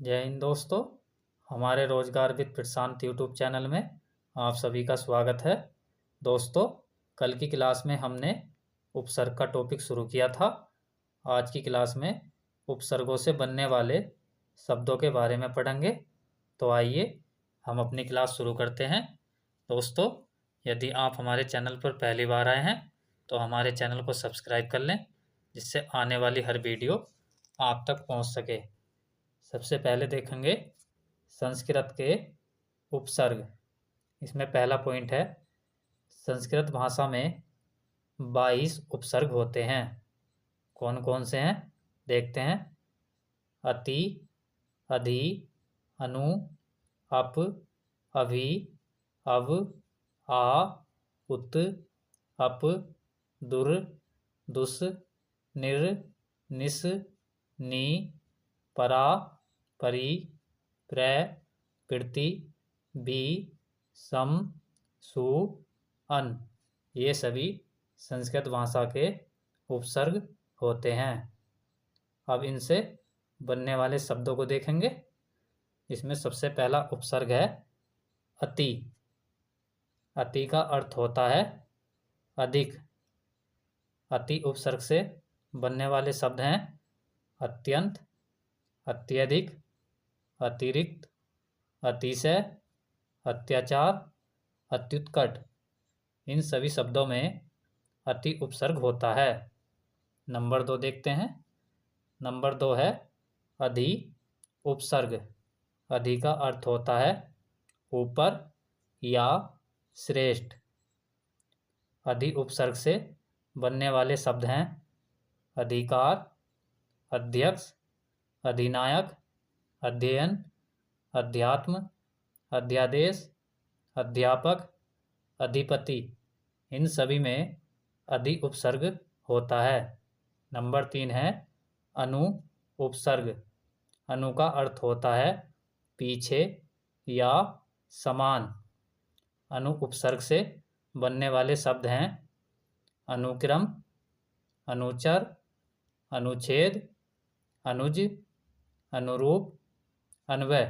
जय हिंद दोस्तों। हमारे रोजगार विद प्रशांत यूट्यूब चैनल में आप सभी का स्वागत है। दोस्तों, कल की क्लास में हमने उपसर्ग का टॉपिक शुरू किया था। आज की क्लास में उपसर्गों से बनने वाले शब्दों के बारे में पढ़ेंगे। तो आइए हम अपनी क्लास शुरू करते हैं। दोस्तों, यदि आप हमारे चैनल पर पहली बार आए हैं तो हमारे चैनल को सब्सक्राइब कर लें, जिससे आने वाली हर वीडियो आप तक पहुंच सके। सबसे पहले देखेंगे संस्कृत के उपसर्ग। इसमें पहला पॉइंट है, संस्कृत भाषा में 22 उपसर्ग होते हैं। कौन कौन से हैं देखते हैं। अति, अधि, अनु, अप, अभि, अव, आ, उत, अप, दुर, दुस, निर, निस, नी, परा, परि, प्र, कृति, बी, सम, सु, अन। ये सभी संस्कृत भाषा के उपसर्ग होते हैं। अब इनसे बनने वाले शब्दों को देखेंगे। इसमें सबसे पहला उपसर्ग है अति। अति का अर्थ होता है अधिक। अति उपसर्ग से बनने वाले शब्द हैं अत्यंत, अत्यधिक, अतिरिक्त, अतिशय, अत्याचार, अत्युत्कट। इन सभी शब्दों में अति उपसर्ग होता है। नंबर 2 देखते हैं। नंबर 2 है अधि उपसर्ग। अधि का अर्थ होता है ऊपर या श्रेष्ठ। अधि उपसर्ग से बनने वाले शब्द हैं अधिकार, अध्यक्ष, अधिनायक, अध्ययन, अध्यात्म, अध्यादेश, अध्यापक, अधिपति। इन सभी में अधि उपसर्ग होता है। नंबर 3 है अनु उपसर्ग। अनु का अर्थ होता है पीछे या समान। अनु उपसर्ग से बनने वाले शब्द हैं अनुक्रम, अनुचर, अनुच्छेद, अनुज, अनुरूप, अन्वय।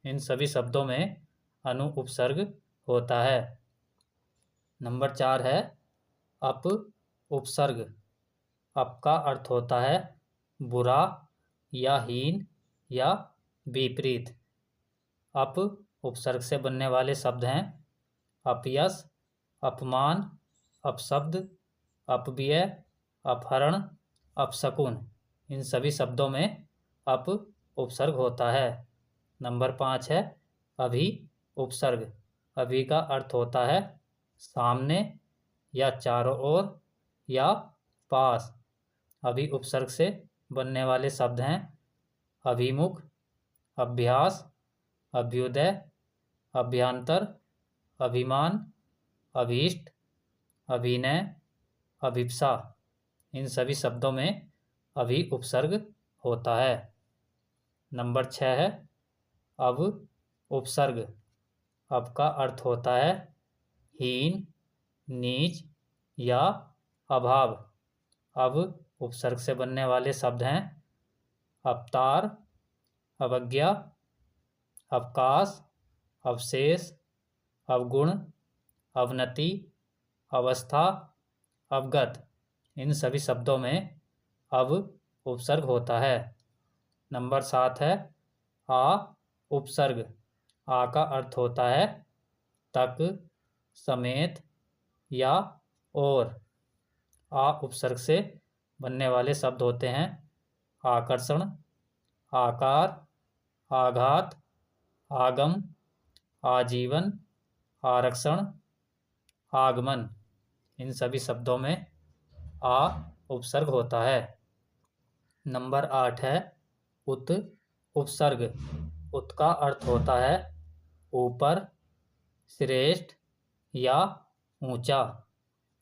इन सभी शब्दों में अनु उपसर्ग होता है। नंबर 4 है अप उपसर्ग। अप का अर्थ होता है बुरा या हीन या विपरीत। अप उपसर्ग से बनने वाले शब्द हैं अपयश, अपमान, अपशब्द, अपव्यय, अपहरण, अपशकुन। इन सभी शब्दों में अप उपसर्ग होता है। नंबर 5 है अभि उपसर्ग। अभि का अर्थ होता है सामने या चारों ओर या पास। अभि उपसर्ग से बनने वाले शब्द हैं अभिमुख, अभ्यास, अभ्युदय, अभ्यंतर, अभिमान, अभीष्ट, अभिनय, अभिप्सा। इन सभी शब्दों में अभि उपसर्ग होता है। नंबर 6 है अव उपसर्ग। अव का अर्थ होता है हीन, नीच या अभाव। अव उपसर्ग से बनने वाले शब्द हैं अवतार, अवज्ञा, अवकाश, अवशेष, अवगुण, अवनति, अवस्था, अवगत। इन सभी शब्दों में अव उपसर्ग होता है। नंबर 7 है आ उपसर्ग। आ का अर्थ होता है तक, समेत या और। आ उपसर्ग से बनने वाले शब्द होते हैं आकर्षण, आकार, आघात, आगम, आजीवन, आरक्षण, आगमन। इन सभी शब्दों में आ उपसर्ग होता है। नंबर 8 है उत उपसर्ग। उत का अर्थ होता है ऊपर, श्रेष्ठ या ऊंचा।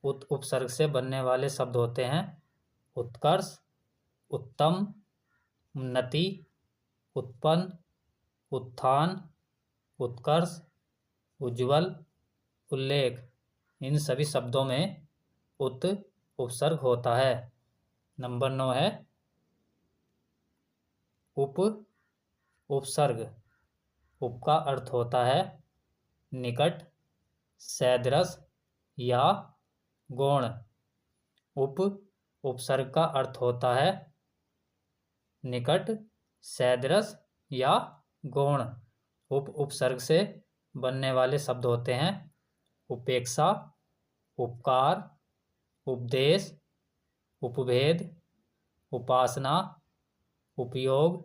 उत उपसर्ग से बनने वाले शब्द होते हैं उत्कर्ष, उत्तम, उन्नति, उत्पन्न, उत्थान, उत्कर्ष, उज्ज्वल, उल्लेख। इन सभी शब्दों में उत उपसर्ग होता है। नंबर 9 है उप उपसर्ग। उप का अर्थ होता है निकट, सदृश या गौण। उपसर्ग का अर्थ होता है निकट, सदृश या गौण। उपसर्ग से बनने वाले शब्द होते हैं उपेक्षा, उपकार, उपदेश, उपभेद, उपासना, उपयोग,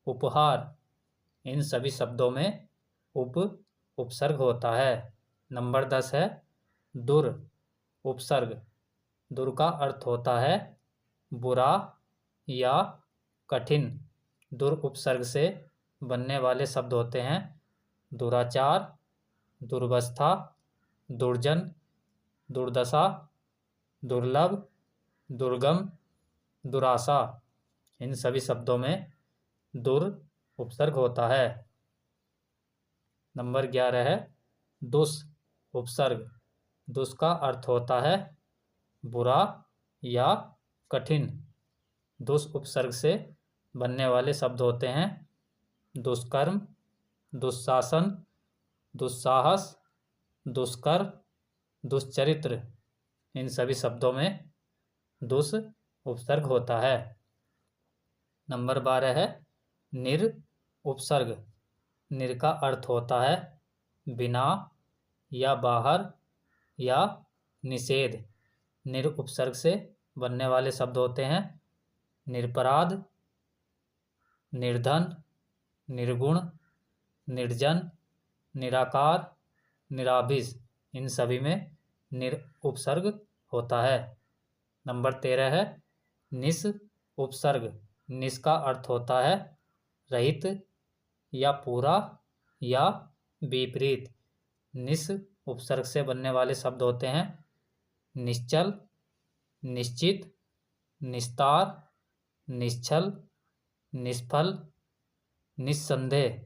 उपहार। इन सभी शब्दों में उपसर्ग होता है। नंबर 10 है दुर उपसर्ग। दुर का अर्थ होता है बुरा या कठिन। दुर उपसर्ग से बनने वाले शब्द होते हैं दुराचार, दुर्वस्था, दुर्जन, दुर्दशा, दुर्लभ, दुर्गम, दुराशा। इन सभी शब्दों में दुर उपसर्ग होता है। नंबर 11 है दुष उपसर्ग। दुष का अर्थ होता है बुरा या कठिन। दुष उपसर्ग से बनने वाले शब्द होते हैं दुष्कर्म, दुस्शासन, दुस्साहस, दुष्कर, दुष्चरित्र। इन सभी शब्दों में दुष उपसर्ग होता है। नंबर 12 है निर उपसर्ग। निर का अर्थ होता है बिना या बाहर या निषेध। निर उपसर्ग से बनने वाले शब्द होते हैं निरपराध, निर्धन, निर्गुण, निर्जन, निराकार, निराभिष। इन सभी में निर उपसर्ग होता है। नंबर 13 है निस उपसर्ग। निस का अर्थ होता है रहित या पूरा या विपरीत। निस उपसर्ग से बनने वाले शब्द होते हैं निश्चल, निश्चित, निस्तार, निश्चल, निष्फल, निस्संदेह।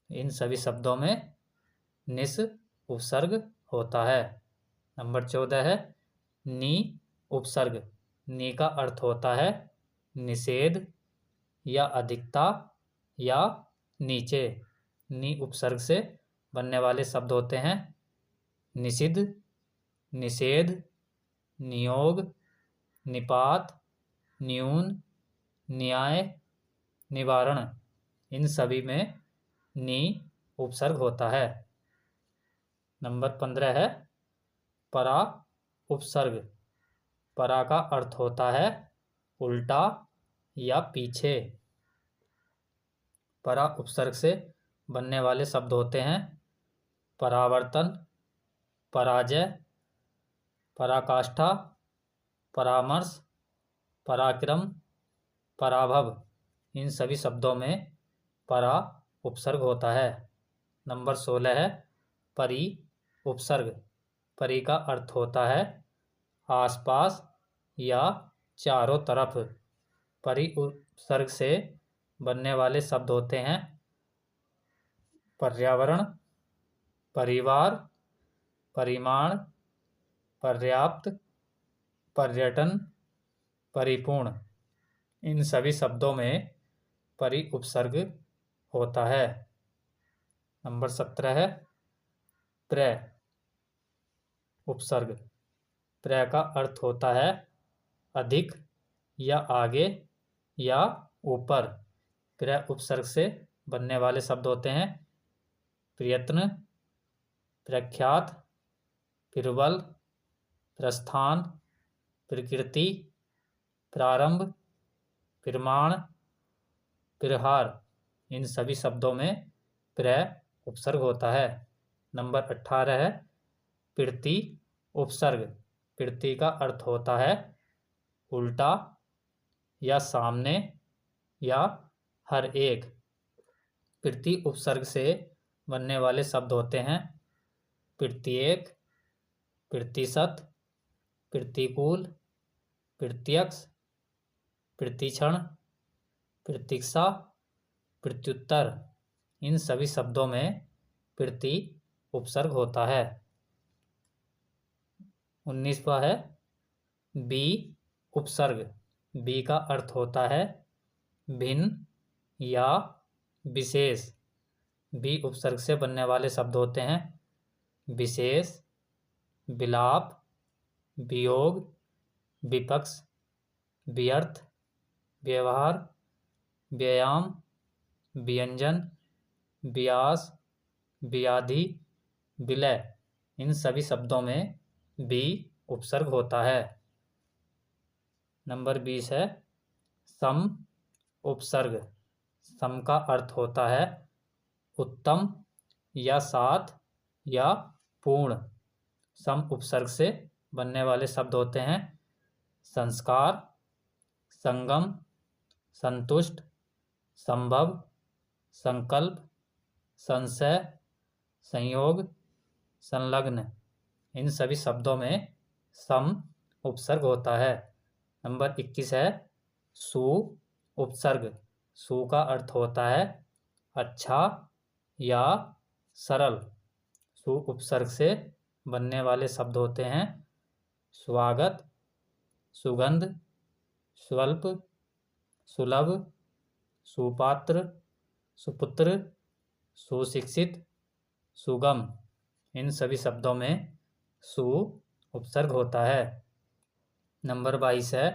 इन सभी शब्दों में निस उपसर्ग होता है। नंबर 14 है नी उपसर्ग। नी का अर्थ होता है निषेध या अधिकता या नीचे। नी उपसर्ग से बनने वाले शब्द होते हैं निषिद्ध, निषेध, नियोग, निपात, न्यून, न्याय, निवारण। इन सभी में नी उपसर्ग होता है। नंबर 15 है परा उपसर्ग। परा का अर्थ होता है उल्टा या पीछे। परा उपसर्ग से बनने वाले शब्द होते हैं परावर्तन, पराजय, पराकाष्ठा, परामर्श, पराक्रम, पराभव। इन सभी शब्दों में परा उपसर्ग होता है। नंबर 16 है परि उपसर्ग। परि का अर्थ होता है आसपास या चारों तरफ। परि उपसर्ग से बनने वाले शब्द होते हैं पर्यावरण, परिवार, परिमाण, पर्याप्त, पर्यटन, परिपूर्ण। इन सभी शब्दों में परि उपसर्ग होता है। नंबर 17 है प्र उपसर्ग। प्र का अर्थ होता है अधिक या आगे या ऊपर। प्र उपसर्ग से बनने वाले शब्द होते हैं प्रयत्न, प्रख्यात, प्रबल, प्रस्थान, प्रकृति, प्रारंभ, प्रमाण, प्रहार। इन सभी शब्दों में प्र उपसर्ग होता है। नंबर 18 है प्रति उपसर्ग। प्रति का अर्थ होता है उल्टा या सामने या हर एक। प्रति उपसर्ग से बनने वाले शब्द होते हैं प्रत्येक, प्रतिशत, प्रतिकूल, प्रत्यक्ष, प्रतिक्षण, प्रतीक्षा, प्रत्युत्तर। इन सभी शब्दों में प्रति उपसर्ग होता है। 19वां है बी उपसर्ग। बी का अर्थ होता है भिन्न या विशेष। बी उपसर्ग से बनने वाले शब्द होते हैं विशेष, विलाप, वियोग, विपक्ष, व्यर्थ, व्यवहार, व्यायाम, व्यंजन, व्यास, व्याधि, विलय। इन सभी शब्दों में बी उपसर्ग होता है। नंबर 20 है सम उपसर्ग। सम का अर्थ होता है उत्तम या साथ या पूर्ण। सम उपसर्ग से बनने वाले शब्द होते हैं संस्कार, संगम, संतुष्ट, संभव, संकल्प, संशय, संयोग, संलग्न। इन सभी शब्दों में सम उपसर्ग होता है। नंबर 21 है सु उपसर्ग। सु का अर्थ होता है अच्छा या सरल। सु उपसर्ग से बनने वाले शब्द होते हैं स्वागत, सुगंध, स्वल्प, सुलभ, सुपात्र, सुपुत्र, सुशिक्षित, सुगम। इन सभी शब्दों में सु उपसर्ग होता है। नंबर 22 है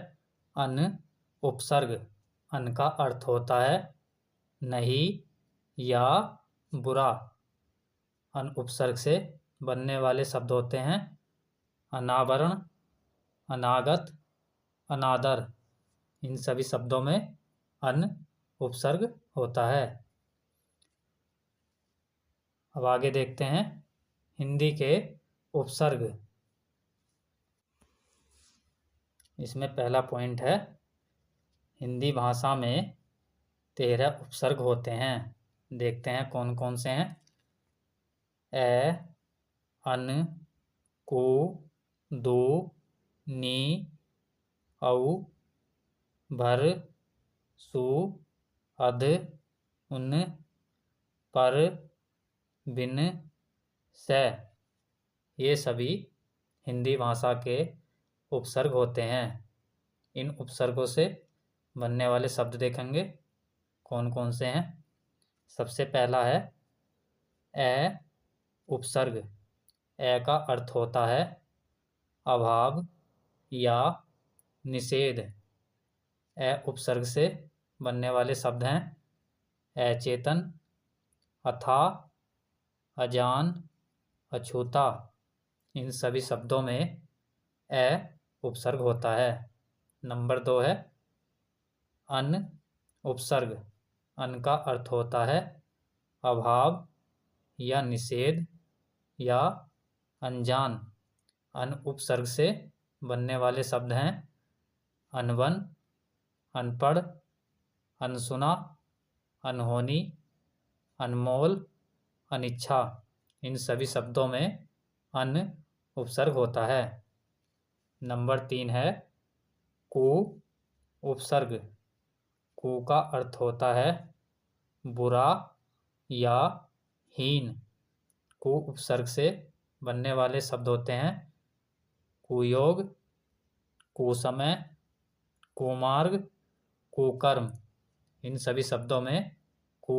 अन उपसर्ग। अन का अर्थ होता है नहीं या बुरा। अन उपसर्ग से बनने वाले शब्द होते हैं अनावरण, अनागत, अनादर। इन सभी शब्दों में अन उपसर्ग होता है। अब आगे देखते हैं हिंदी के उपसर्ग। इसमें पहला पॉइंट है हिंदी भाषा में 13 उपसर्ग होते हैं। देखते हैं कौन कौन से हैं। ए, अन, कु, दु, नी, औ, भर, सु, अध, उन, पर, बिन, से। ये सभी हिंदी भाषा के उपसर्ग होते हैं। इन उपसर्गों से बनने वाले शब्द देखेंगे कौन कौन से हैं। सबसे पहला है ए उपसर्ग। ए का अर्थ होता है अभाव या निषेध। ए उपसर्ग से बनने वाले शब्द हैं अचेतन, अथाह, अजान, अछूता। इन सभी शब्दों में ए उपसर्ग होता है। नंबर 2 है अन उपसर्ग। अन का अर्थ होता है अभाव या निषेध या अनजान। अन उपसर्ग से बनने वाले शब्द हैं अनबन, अनपढ़, अनसुना, अनहोनी, अनमोल, अनिच्छा। इन सभी शब्दों में अन उपसर्ग होता है। नंबर 3 है कु उपसर्ग। कु का अर्थ होता है बुरा या हीन। कु उपसर्ग से बनने वाले शब्द होते हैं कुयोग, कुसमय, कुमार्ग, कुकर्म। इन सभी शब्दों में कु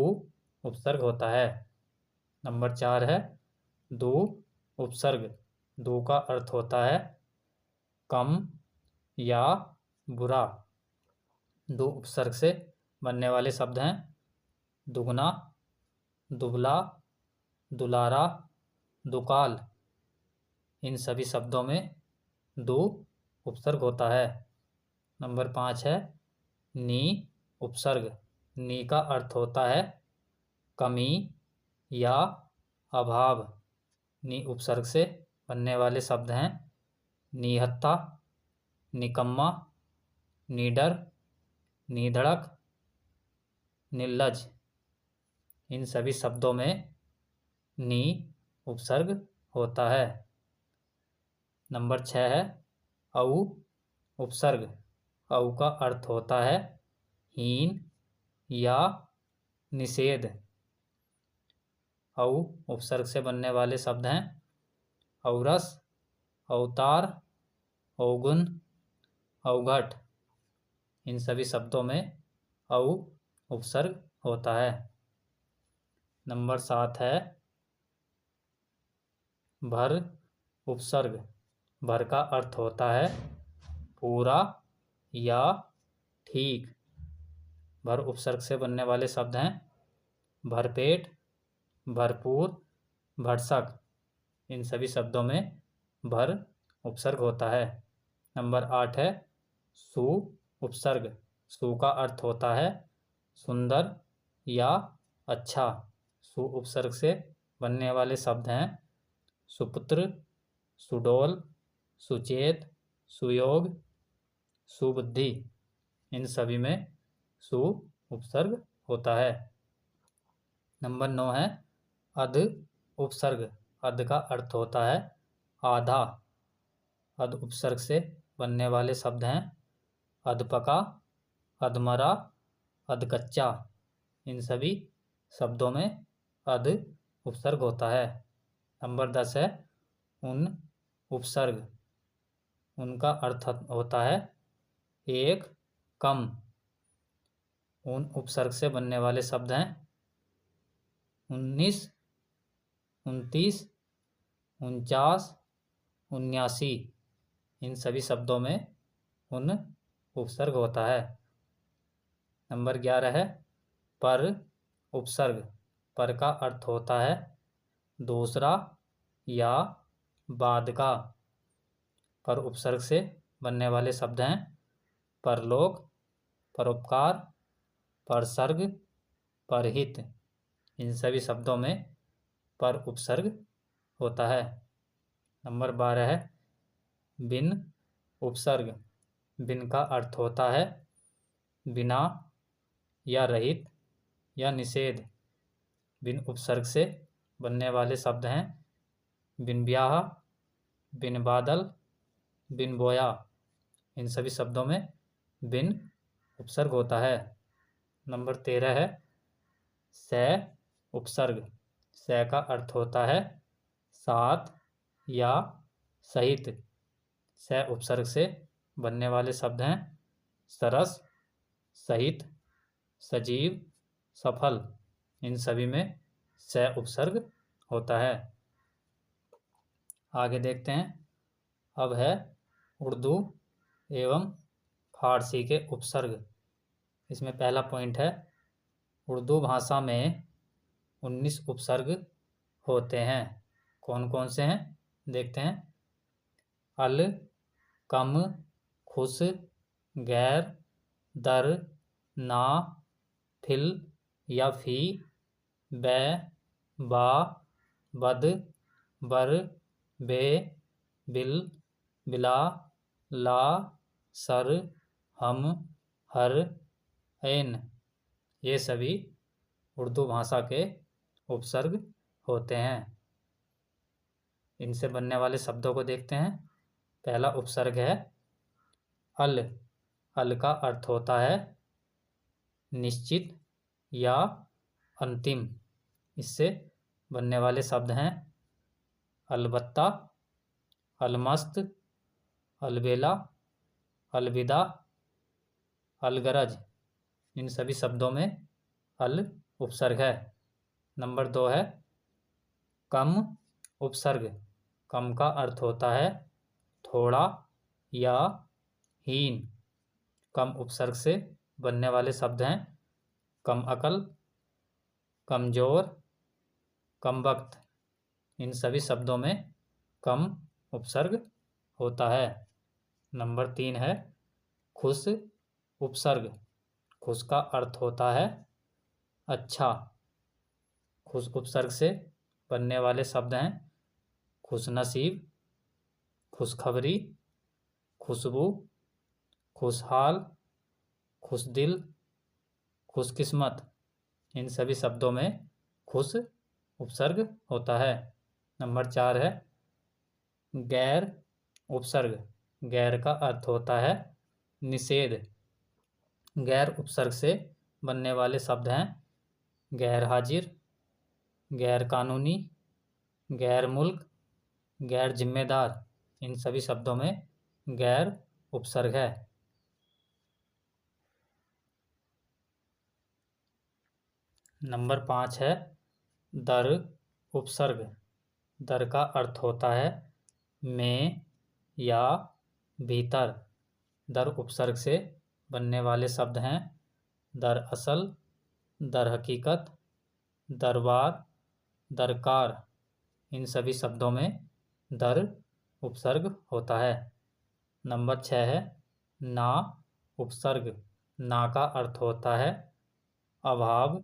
उपसर्ग होता है। नंबर 4 है दु उपसर्ग। दु का अर्थ होता है कम या बुरा। दु उपसर्ग से बनने वाले शब्द हैं दुगना, दुबला, दुलारा, दुकाल। इन सभी शब्दों में दु उपसर्ग होता है। नंबर 5 है नी उपसर्ग। नी का अर्थ होता है कमी या अभाव। नी उपसर्ग से बनने वाले शब्द हैं निहत्था, निकम्मा, निडर, निधड़क, निर्लज। इन सभी शब्दों में नी उपसर्ग होता है। नंबर 6 है औ उपसर्ग। औ का अर्थ होता है हीन या निषेध। औ उपसर्ग से बनने वाले शब्द हैं औरस, अवतार, अवगुण, अवघट। इन सभी शब्दों में औ उपसर्ग होता है। नंबर 7 है भर उपसर्ग। भर का अर्थ होता है पूरा या ठीक। भर उपसर्ग से बनने वाले शब्द हैं भरपेट, भरपूर, भरसक। इन सभी शब्दों में भर उपसर्ग होता है। नंबर 8 है सु उपसर्ग। सु का अर्थ होता है सुंदर या अच्छा। सु उपसर्ग से बनने वाले शब्द हैं सुपुत्र, सुडोल, सुचेत, सुयोग, सुबुद्धि। इन सभी में सु उपसर्ग होता है। नंबर 9 है अध उपसर्ग। अध का अर्थ होता है आधा। अध उपसर्ग से बनने वाले शब्द हैं अधपका, अधमरा, अधकच्चा। इन सभी शब्दों में अध उपसर्ग होता है। नंबर 10 है उन उपसर्ग। उनका अर्थ होता है एक, कम। उन उपसर्ग से बनने वाले शब्द हैं 19, 29, 49, 79। इन सभी शब्दों में उन उपसर्ग होता है। नंबर 11 है पर उपसर्ग। पर का अर्थ होता है दूसरा या बाद का। पर उपसर्ग से बनने वाले शब्द हैं परलोक, परोपकार, परसर्ग, परहित। इन सभी शब्दों में पर उपसर्ग होता है। नंबर 12 है बिन उपसर्ग। बिन का अर्थ होता है बिना या रहित या निषेध। बिन उपसर्ग से बनने वाले शब्द हैं बिन ब्याह, बिन बादल, बिन बोया। इन सभी शब्दों में बिन उपसर्ग होता है। नंबर 13 है से उपसर्ग। से का अर्थ होता है साथ या सहित। से उपसर्ग से बनने वाले शब्द हैं सरस, सहित, सजीव, सफल। इन सभी में से उपसर्ग होता है। आगे देखते हैं। अब है उर्दू एवं फारसी के उपसर्ग। इसमें पहला पॉइंट है उर्दू भाषा में 19 उपसर्ग होते हैं। कौन कौन से हैं देखते हैं। अल, कम, खुश, गैर, दर, ना, फिल या फी, बै, बा, बद, बर, बे, बिल, बिला, ला, सर, हम, हर, ऐन। ये सभी उर्दू भाषा के उपसर्ग होते हैं। इनसे बनने वाले शब्दों को देखते हैं। पहला उपसर्ग है अल। अल का अर्थ होता है निश्चित या अंतिम। इससे बनने वाले शब्द हैं अलबत्ता, अलमस्त, अलबेला, अलविदा, अलगरज। इन सभी शब्दों में अल उपसर्ग है। नंबर 2 है कम उपसर्ग। कम का अर्थ होता है थोड़ा या हीन। कम उपसर्ग से बनने वाले शब्द हैं कम अकल, कमजोर, कम वक्त। इन सभी शब्दों में कम उपसर्ग होता है। नंबर 3 है खुश उपसर्ग। खुश का अर्थ होता है अच्छा। खुश उपसर्ग से बनने वाले शब्द हैं खुशनसीब, खुशखबरी, खुशबू, खुशहाल, खुशदिल, खुशकिस्मत। इन सभी शब्दों में खुश उपसर्ग होता है। नंबर 4 है गैर उपसर्ग। गैर का अर्थ होता है निषेध। गैर उपसर्ग से बनने वाले शब्द हैं गैर हाजिर, गैर कानूनी, गैर मुल्क, गैर जिम्मेदार। इन सभी शब्दों में गैर उपसर्ग है। नंबर 5 है दर उपसर्ग। दर का अर्थ होता है में या भीतर। दर उपसर्ग से बनने वाले शब्द हैं दरअसल, दर हकीकत, दरबार, दरकार। इन सभी शब्दों में दर उपसर्ग होता है। नंबर 6 है ना उपसर्ग। ना का अर्थ होता है अभाव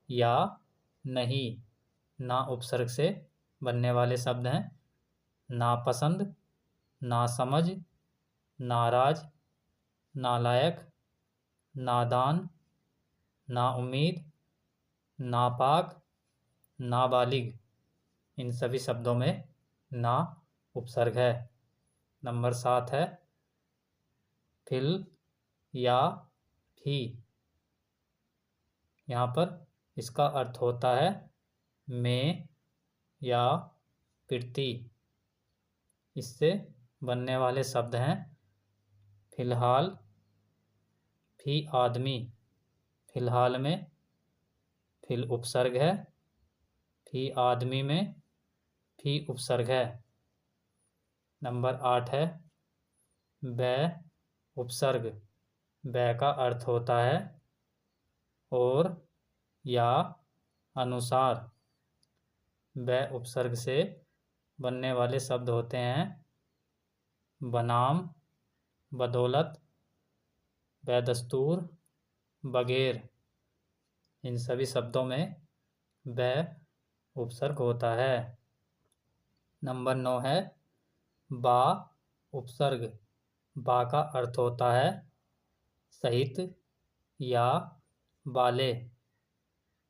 या नहीं। ना उपसर्ग से बनने वाले शब्द हैं नापसंद, नासमझ, नाराज, नालायक, नादान, नाउम्मीद, नापाक, नाबालिग। इन सभी शब्दों में ना उपसर्ग है। नंबर 7 है फिल या फी। यहाँ पर इसका अर्थ होता है में या प्रति। इससे बनने वाले शब्द हैं फिलहाल, फी आदमी। फिलहाल में फिल उपसर्ग है, फी आदमी में फी उपसर्ग है। नंबर 8 है बै उपसर्ग। बै का अर्थ होता है और या अनुसार। बै उपसर्ग से बनने वाले शब्द होते हैं बनाम, बदौलत, बेदस्तूर, बगैर। इन सभी शब्दों में बै उपसर्ग होता है। नंबर 9 है बा उपसर्ग। बा का अर्थ होता है सहित या वाले।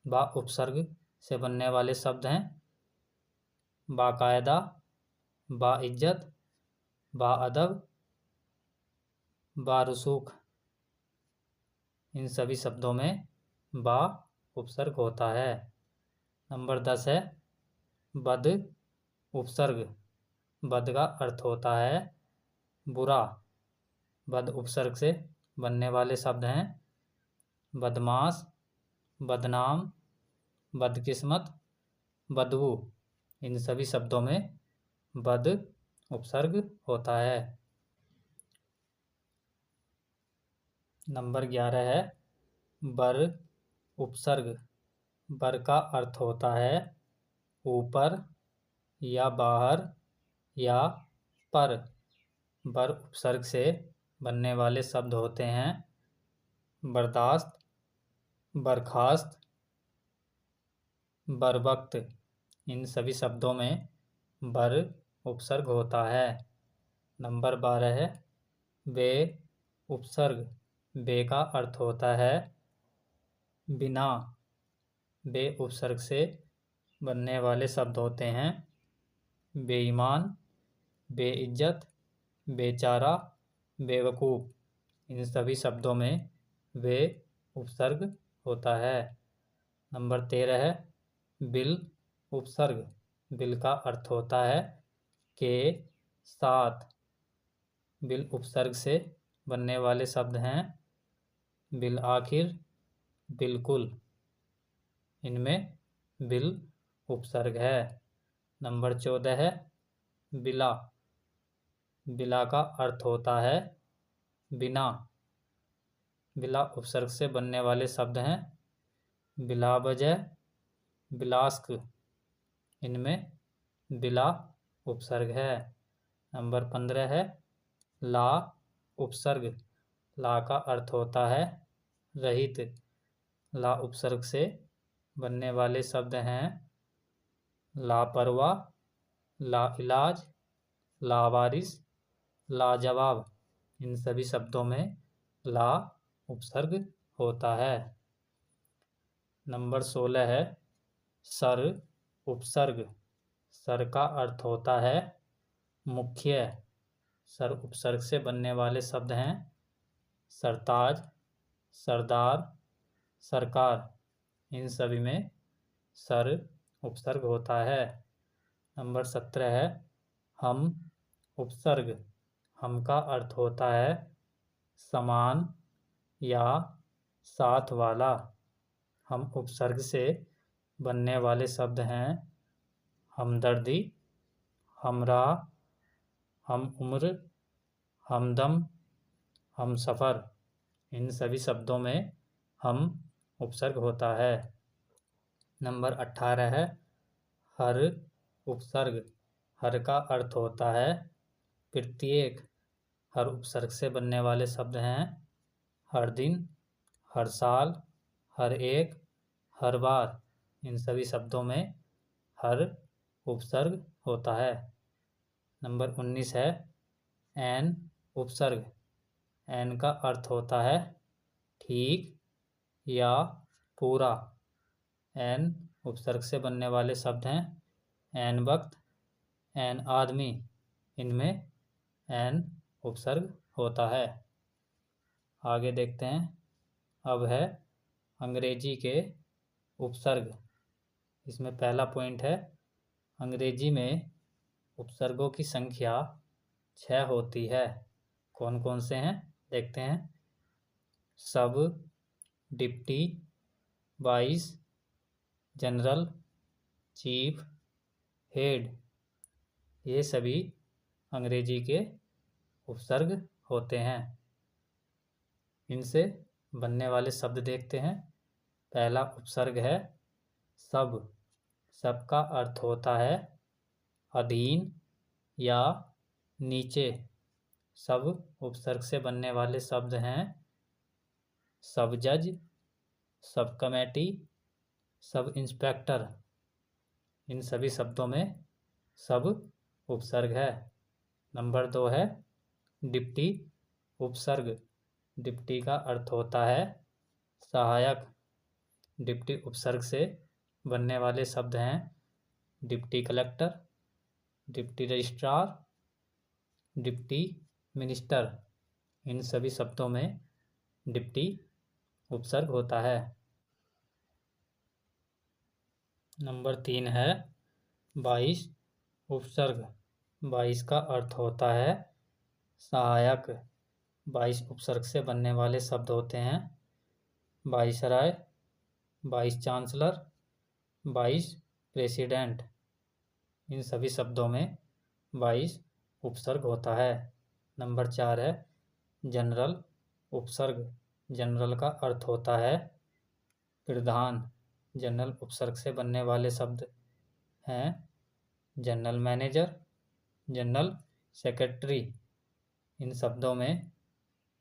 बा उपसर्ग से बनने वाले शब्द हैं बाकायदा, बाइज्जत, बाअदब, बारुसूख। इन सभी शब्दों में बा उपसर्ग होता है। नंबर 10 है बद उपसर्ग। बद का अर्थ होता है बुरा। बद उपसर्ग से बनने वाले शब्द हैं बदमाश, बदनाम, बदकिस्मत, बदबू। इन सभी शब्दों में बद उपसर्ग होता है। नंबर 11 है बर उपसर्ग। बर का अर्थ होता है ऊपर या बाहर या पर। बर उपसर्ग से बनने वाले शब्द होते हैं बर्दाश्त, बर्खास्त, बरवक्त। इन सभी शब्दों में बर उपसर्ग होता है। नंबर 12 है बे उपसर्ग। बे का अर्थ होता है बिना। बे उपसर्ग से बनने वाले शब्द होते हैं बेईमान, बेइज्जत, बेचारा, बेवकूफ़। इन सभी शब्दों में बे उपसर्ग होता है। नंबर 13 है बिल उपसर्ग। बिल का अर्थ होता है के साथ। बिल उपसर्ग से बनने वाले शब्द हैं बिल आखिर, बिल्कुल। इनमें बिल उपसर्ग है। नंबर 14 है बिला। बिला का अर्थ होता है बिना। बिला उपसर्ग से बनने वाले शब्द हैं बिलावजह, बिलास्क। इनमें बिला उपसर्ग है। नंबर 15 है ला उपसर्ग। ला का अर्थ होता है रहित। ला उपसर्ग से बनने वाले शब्द हैं लापरवाह, लाइलाज, लावारिस, लाजवाब। इन सभी शब्दों में ला उपसर्ग होता है। नंबर 16 है सर उपसर्ग। सर का अर्थ होता है मुख्य। सर उपसर्ग से बनने वाले शब्द हैं सरताज, सरदार, सरकार। इन सभी में सर उपसर्ग होता है। नंबर 17 है हम उपसर्ग। हम का अर्थ होता है समान या साथ वाला। हम उपसर्ग से बनने वाले शब्द हैं हमदर्दी, हमराह, हम उम्र, हमदम, हमसफ़र। इन सभी शब्दों में हम उपसर्ग होता है। नंबर 18 है हर उपसर्ग। हर का अर्थ होता है प्रत्येक। हर उपसर्ग से बनने वाले शब्द हैं हर दिन, हर साल, हर एक, हर बार। इन सभी शब्दों में हर उपसर्ग होता है। नंबर 19 है एन उपसर्ग। एन का अर्थ होता है ठीक या पूरा। एन उपसर्ग से बनने वाले शब्द हैं एन वक्त, एन आदमी। इनमें एन उपसर्ग होता है। आगे देखते हैं। अब है अंग्रेजी के उपसर्ग। इसमें पहला पॉइंट है अंग्रेजी में उपसर्गों की संख्या 6 होती है। कौन कौन से हैं देखते हैं। सब, deputy, vice, general, chief, head. ये सभी अंग्रेजी के उपसर्ग होते हैं। इनसे बनने वाले शब्द देखते हैं। पहला उपसर्ग है सब। सब का अर्थ होता है अधीन या नीचे। सब उपसर्ग से बनने वाले शब्द हैं सब जज, सब कमेटी, सब इंस्पेक्टर। इन सभी शब्दों में सब उपसर्ग है। नंबर 2 है डिप्टी उपसर्ग। डिप्टी का अर्थ होता है सहायक। डिप्टी उपसर्ग से बनने वाले शब्द हैं deputy collector, deputy registrar, deputy minister. इन सभी शब्दों में डिप्टी उपसर्ग होता है। नंबर 3 है वाइस उपसर्ग। वाइस का अर्थ होता है सहायक। वाइस उपसर्ग से बनने वाले शब्द होते हैं viceroy, vice chancellor, vice president. इन सभी शब्दों में वाइस उपसर्ग होता है। नंबर 4 है जनरल उपसर्ग। जनरल का अर्थ होता है प्रधान। जनरल उपसर्ग से बनने वाले शब्द हैं जनरल मैनेजर, जनरल सेक्रेटरी। इन शब्दों में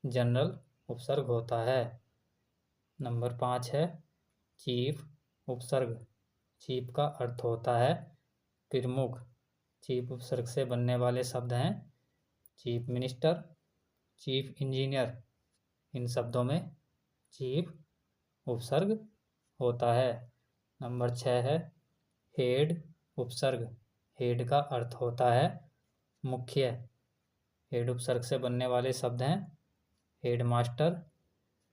जनरल उपसर्ग होता है। नंबर 5 है चीफ उपसर्ग। चीफ का अर्थ होता है प्रमुख। चीफ उपसर्ग से बनने वाले शब्द हैं चीफ मिनिस्टर, चीफ इंजीनियर। इन शब्दों में चीफ उपसर्ग होता है। नंबर 6 है हेड उपसर्ग। हेड का अर्थ होता है मुख्य। हेड उपसर्ग से बनने वाले शब्द हैं हेड मास्टर,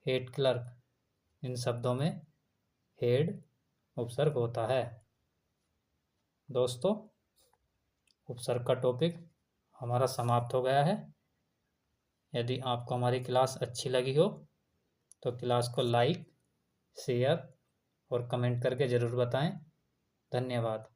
हेड क्लर्क। इन शब्दों में हेड उपसर्ग होता है। दोस्तों, उपसर्ग का टॉपिक हमारा समाप्त हो गया है। यदि आपको हमारी क्लास अच्छी लगी हो तो क्लास को लाइक, शेयर और कमेंट करके ज़रूर बताएं। धन्यवाद।